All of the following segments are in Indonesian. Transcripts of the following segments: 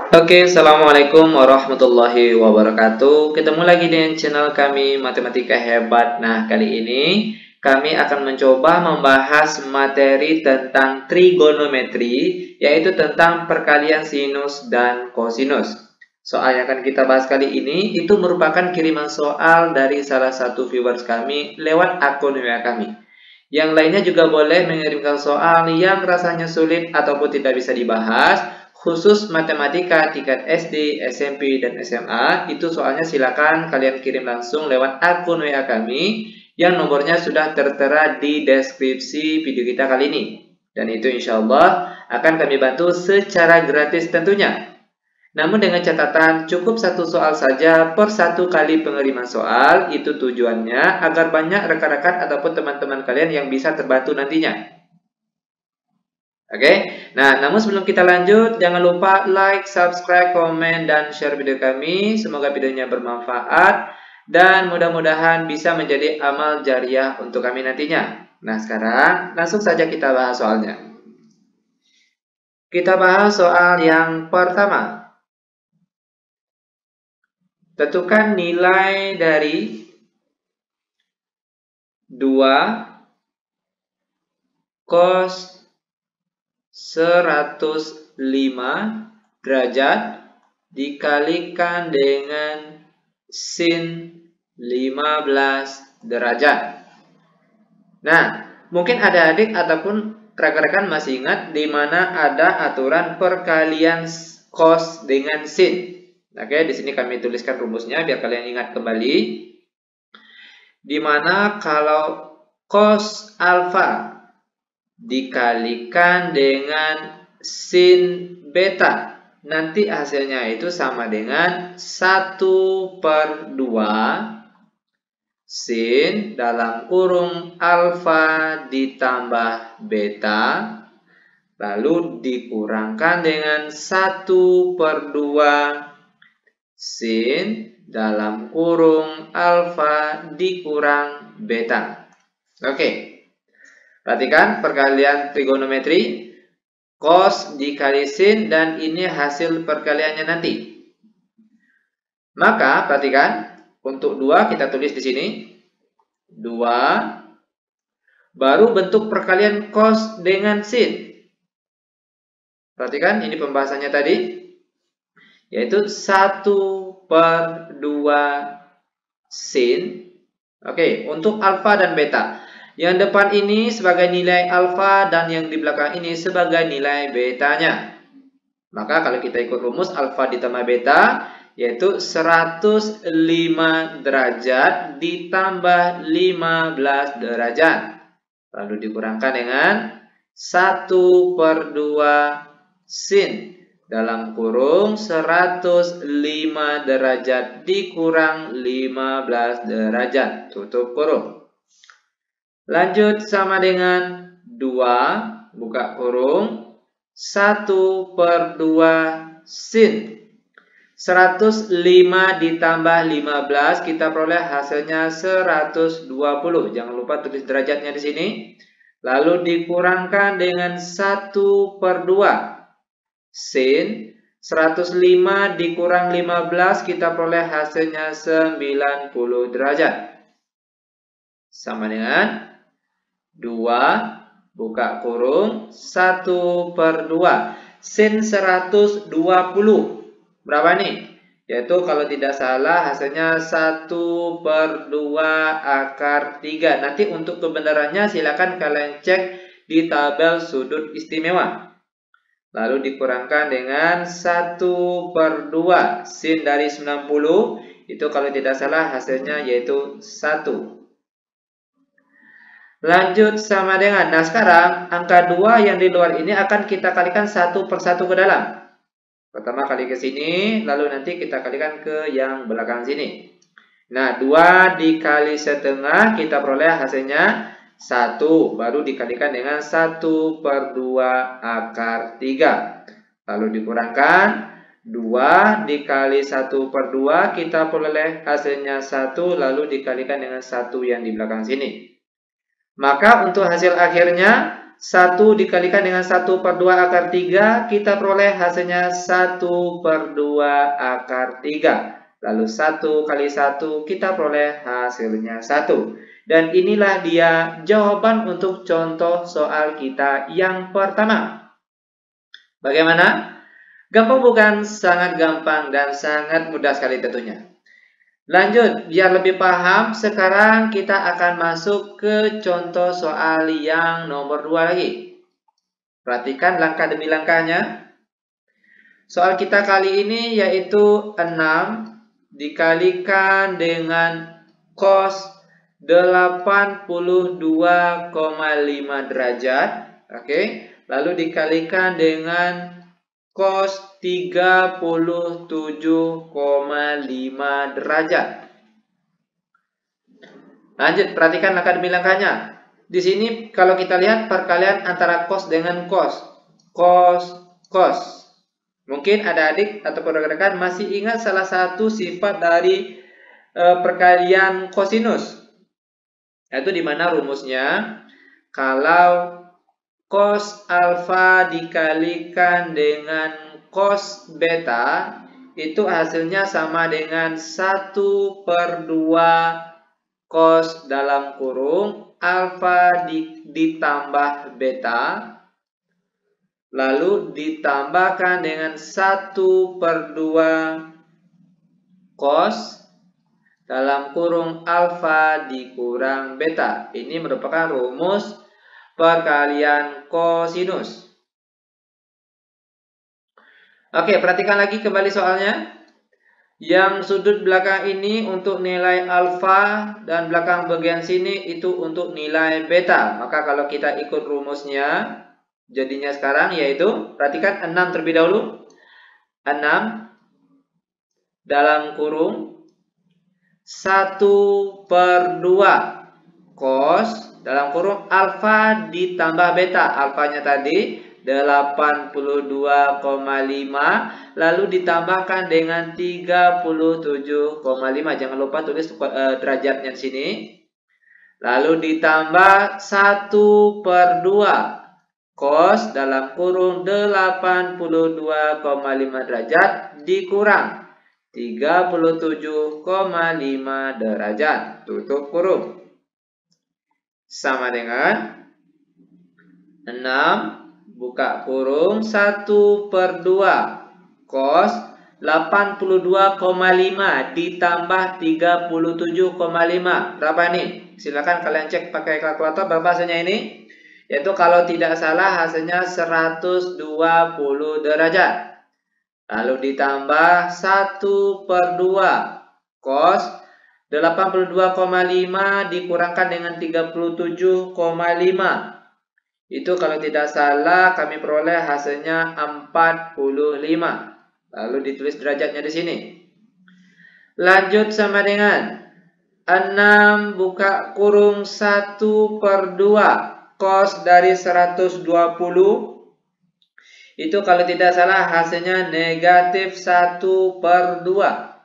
Oke, Assalamualaikum warahmatullahi wabarakatuh. Ketemu lagi dengan channel kami Matematika Hebat. Nah, kali ini kami akan mencoba membahas materi tentang trigonometri, yaitu tentang perkalian sinus dan kosinus. Soal yang akan kita bahas kali ini itu merupakan kiriman soal dari salah satu viewers kami lewat akun WA kami. Yang lainnya juga boleh mengirimkan soal yang rasanya sulit ataupun tidak bisa dibahas, khusus matematika tingkat SD, SMP, dan SMA. Itu soalnya silakan kalian kirim langsung lewat akun WA kami yang nomornya sudah tertera di deskripsi video kita kali ini. Dan itu insya Allah akan kami bantu secara gratis tentunya. Namun dengan catatan cukup satu soal saja per satu kali pengiriman soal, itu tujuannya agar banyak rekan-rekan ataupun teman-teman kalian yang bisa terbantu nantinya. Oke, nah namun sebelum kita lanjut, jangan lupa like, subscribe, komen, dan share video kami. Semoga videonya bermanfaat dan mudah-mudahan bisa menjadi amal jariah untuk kami nantinya. Nah sekarang langsung saja kita bahas soalnya. Kita bahas soal yang pertama. Tentukan nilai dari 2 cos 105 derajat dikalikan dengan sin 15 derajat. Nah, mungkin adik-adik ataupun rekan-rekan masih ingat di mana ada aturan perkalian cos dengan sin. Oke, di sini kami tuliskan rumusnya biar kalian ingat kembali. Di mana kalau cos alfa dikalikan dengan sin beta, nanti hasilnya itu sama dengan 1/2 sin dalam kurung alfa ditambah beta, lalu dikurangkan dengan 1/2 sin dalam kurung alfa dikurang beta. Oke, perhatikan perkalian trigonometri, cos dikali sin, dan ini hasil perkaliannya nanti. Maka perhatikan, untuk 2 kita tulis di sini 2, baru bentuk perkalian cos dengan sin. Perhatikan ini pembahasannya tadi, yaitu 1/2 sin. Oke, untuk alfa dan beta. Yang depan ini sebagai nilai alfa dan yang di belakang ini sebagai nilai betanya. Maka kalau kita ikut rumus alfa ditambah beta, yaitu 105 derajat ditambah 15 derajat. Lalu dikurangkan dengan 1/2 sin dalam kurung 105 derajat dikurang 15 derajat, tutup kurung. Lanjut sama dengan 2, buka kurung, 1/2 sin. 105 ditambah 15, kita peroleh hasilnya 120. Jangan lupa tulis derajatnya di sini. Lalu dikurangkan dengan 1/2 sin. 105 dikurang 15, kita peroleh hasilnya 90 derajat. Sama dengan 2, buka kurung, 1/2 sin 120. Berapa nih? Yaitu kalau tidak salah hasilnya 1/2 akar 3. Nanti untuk kebenarannya silakan kalian cek di tabel sudut istimewa. Lalu dikurangkan dengan 1/2 sin dari 90. Itu kalau tidak salah hasilnya yaitu 1. Lanjut sama dengan, nah sekarang angka 2 yang di luar ini akan kita kalikan satu per satu ke dalam. Pertama kali ke sini, lalu nanti kita kalikan ke yang belakang sini. Nah, 2 dikali setengah, kita peroleh hasilnya 1. Baru dikalikan dengan 1/2 akar 3. Lalu dikurangkan 2 dikali 1/2, kita peroleh hasilnya 1. Lalu dikalikan dengan 1 yang di belakang sini. Maka untuk hasil akhirnya 1 dikalikan dengan 1 per 2 akar 3, kita peroleh hasilnya 1 per 2 akar 3. Lalu 1 kali 1, kita peroleh hasilnya 1. Dan inilah dia jawaban untuk contoh soal kita yang pertama. Bagaimana? Gampang bukan? Sangat gampang dan sangat mudah sekali tentunya. Lanjut, biar lebih paham, sekarang kita akan masuk ke contoh soal yang nomor 2 lagi. Perhatikan langkah demi langkahnya. Soal kita kali ini yaitu 6 dikalikan dengan cos 82,5 derajat. Oke, lalu dikalikan dengan cos 37,5 derajat. Lanjut, perhatikan langkah demi langkahnya. Di sini kalau kita lihat perkalian antara cos dengan cos. Cos. Mungkin ada adik ataupun rekan-rekan masih ingat salah satu sifat dari perkalian kosinus. Yaitu di mana rumusnya kalau cos alfa dikalikan dengan cos beta, itu hasilnya sama dengan 1 per 2 cos dalam kurung alfa ditambah beta, lalu ditambahkan dengan 1 per 2 cos dalam kurung alfa dikurang beta. Ini merupakan rumus perkalian kosinus. Oke, perhatikan lagi kembali soalnya. Yang sudut belakang ini untuk nilai alfa dan belakang bagian sini itu untuk nilai beta. Maka kalau kita ikut rumusnya, jadinya sekarang yaitu, perhatikan 6 terlebih dahulu. 6 dalam kurung 1 per 2 cos dalam kurung alfa ditambah beta. Alfanya tadi 82,5 lalu ditambahkan dengan 37,5. Jangan lupa tulis derajatnya di sini. Lalu ditambah 1 per 2 cos dalam kurung 82,5 derajat dikurang 37,5 derajat. Tutup kurung. Sama dengan 6 buka kurung 1 per 2 cos 82,5 ditambah 37,5. Berapa nih? Silakan kalian cek pakai kalkulator berapa hasilnya ini. Yaitu kalau tidak salah hasilnya 120 derajat. Lalu ditambah 1 per 2 cos 82,5 dikurangkan dengan 37,5. Itu kalau tidak salah kami peroleh hasilnya 45. Lalu ditulis derajatnya di sini. Lanjut sama dengan 6 buka kurung 1 per 2 cos dari 120. Itu kalau tidak salah hasilnya negatif 1 per 2.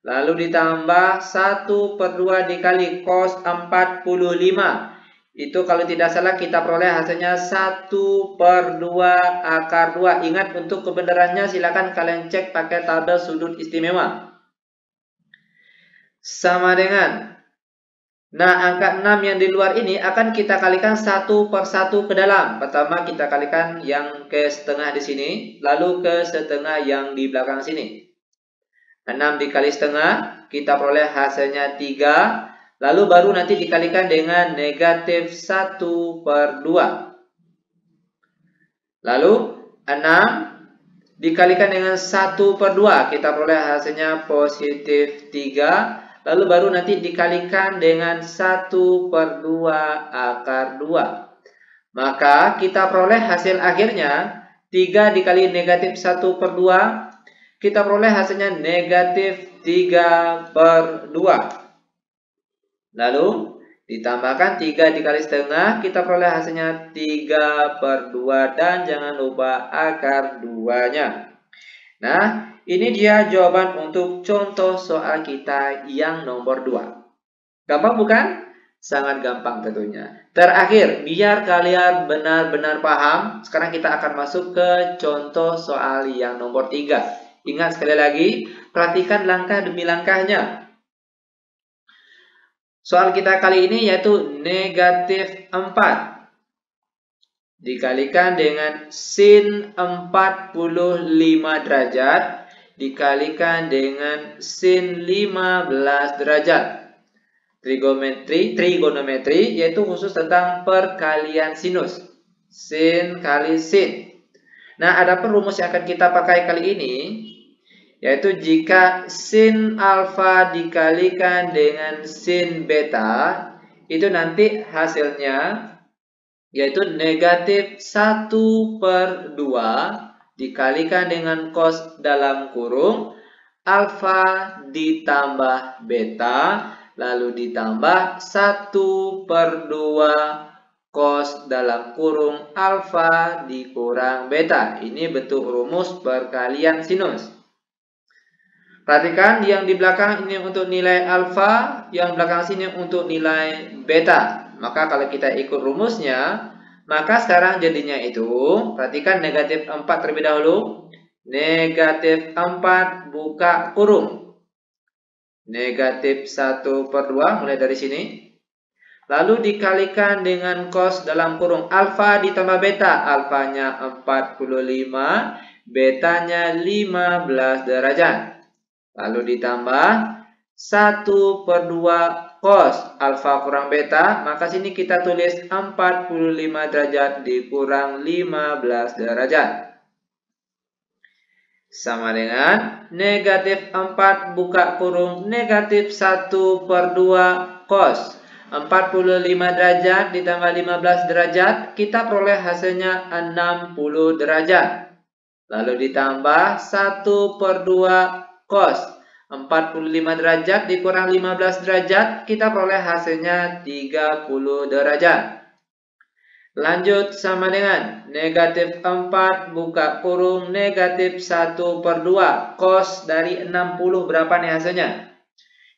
Lalu ditambah 1 per 2 dikali cos 45. Itu kalau tidak salah kita peroleh hasilnya 1 per 2 akar 2. Ingat untuk kebenarannya silakan kalian cek pakai tabel sudut istimewa. Sama dengan. Nah, angka 6 yang di luar ini akan kita kalikan 1 per 1 ke dalam. Pertama kita kalikan yang ke setengah di sini. Lalu ke setengah yang di belakang sini. 6 dikali setengah kita peroleh hasilnya 3. Lalu baru nanti dikalikan dengan negatif 1 per 2. Lalu 6 dikalikan dengan 1 per 2. Kita peroleh hasilnya positif 3. Lalu baru nanti dikalikan dengan 1 per 2 akar 2. Maka kita peroleh hasil akhirnya 3 dikali negatif 1 per 2. Kita peroleh hasilnya negatif 3 per 2. Lalu ditambahkan 3 dikali setengah, kita peroleh hasilnya 3 per 2 dan jangan lupa akar 2-nya. Nah, ini dia jawaban untuk contoh soal kita yang nomor 2. Gampang bukan? Sangat gampang tentunya. Terakhir, biar kalian benar-benar paham, sekarang kita akan masuk ke contoh soal yang nomor 3. Ingat sekali lagi, perhatikan langkah demi langkahnya. Soal kita kali ini yaitu negatif 4 dikalikan dengan sin 45 derajat dikalikan dengan sin 15 derajat. Trigonometri yaitu khusus tentang perkalian sinus. Sin kali sin. Nah, adapun rumus yang akan kita pakai kali ini yaitu jika sin alfa dikalikan dengan sin beta, itu nanti hasilnya yaitu negatif 1/2 dikalikan dengan cos dalam kurung alfa ditambah beta, lalu ditambah 1/2 cos dalam kurung alfa dikurang beta. Ini bentuk rumus perkalian sinus. Perhatikan yang di belakang ini untuk nilai alfa, yang belakang sini untuk nilai beta. Maka kalau kita ikut rumusnya, maka sekarang jadinya itu, perhatikan negatif 4 terlebih dahulu. Negatif 4 buka kurung. Negatif 1/2 mulai dari sini. Lalu dikalikan dengan cos dalam kurung alfa ditambah beta. Alfanya 45, betanya 15 derajat. Lalu ditambah 1/2 cos alfa kurang beta, maka sini kita tulis 45 derajat dikurang 15 derajat. Sama dengan negatif 4 buka kurung negatif 1/2 cos 45 derajat ditambah 15 derajat, kita peroleh hasilnya 60 derajat. Lalu ditambah 1/2 cos 45 derajat dikurang 15 derajat, kita peroleh hasilnya 30 derajat. Lanjut sama dengan negatif 4 buka kurung negatif 1/2 cos dari 60 berapa nih hasilnya?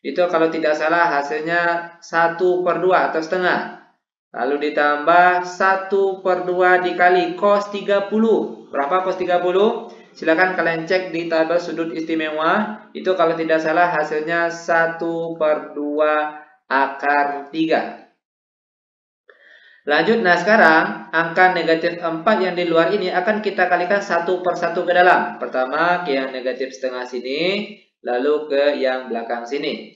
Itu kalau tidak salah hasilnya 1/2 atau setengah. Lalu ditambah 1/2 dikali cos 30. Berapa cos 30? Silakan kalian cek di tabel sudut istimewa. Itu kalau tidak salah hasilnya 1/2 akar 3. Lanjut, nah sekarang angka negatif 4 yang di luar ini akan kita kalikan satu per satu ke dalam. Pertama ke yang negatif setengah sini, lalu ke yang belakang sini.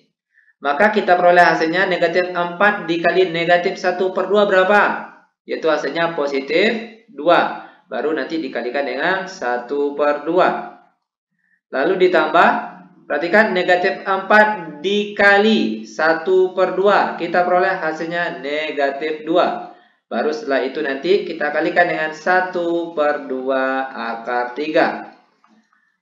Maka kita peroleh hasilnya negatif 4 dikali negatif 1/2 berapa? Yaitu hasilnya positif 2. Baru nanti dikalikan dengan 1/2. Lalu ditambah, perhatikan negatif 4 dikali 1/2. Kita peroleh hasilnya negatif 2. Baru setelah itu nanti kita kalikan dengan 1/2 akar 3.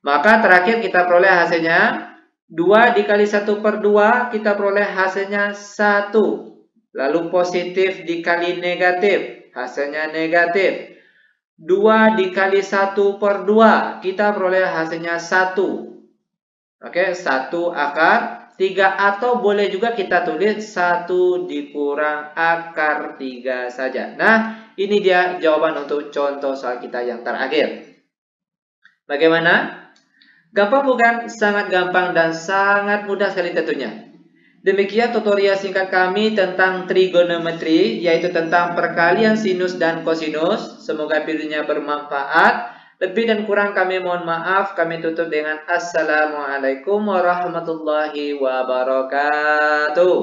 Maka terakhir kita peroleh hasilnya 2 dikali 1/2, kita peroleh hasilnya 1. Lalu positif dikali negatif, hasilnya negatif. 2 dikali 1/2, kita peroleh hasilnya 1. Oke, 1 akar 3. Atau boleh juga kita tulis 1 dikurang akar 3 saja. Nah, ini dia jawaban untuk contoh soal kita yang terakhir. Bagaimana? Gampang bukan? Sangat gampang dan sangat mudah sekali tentunya. Demikian tutorial singkat kami tentang trigonometri, yaitu tentang perkalian sinus dan kosinus. Semoga videonya bermanfaat. Lebih dan kurang kami mohon maaf. Kami tutup dengan Assalamualaikum warahmatullahi wabarakatuh.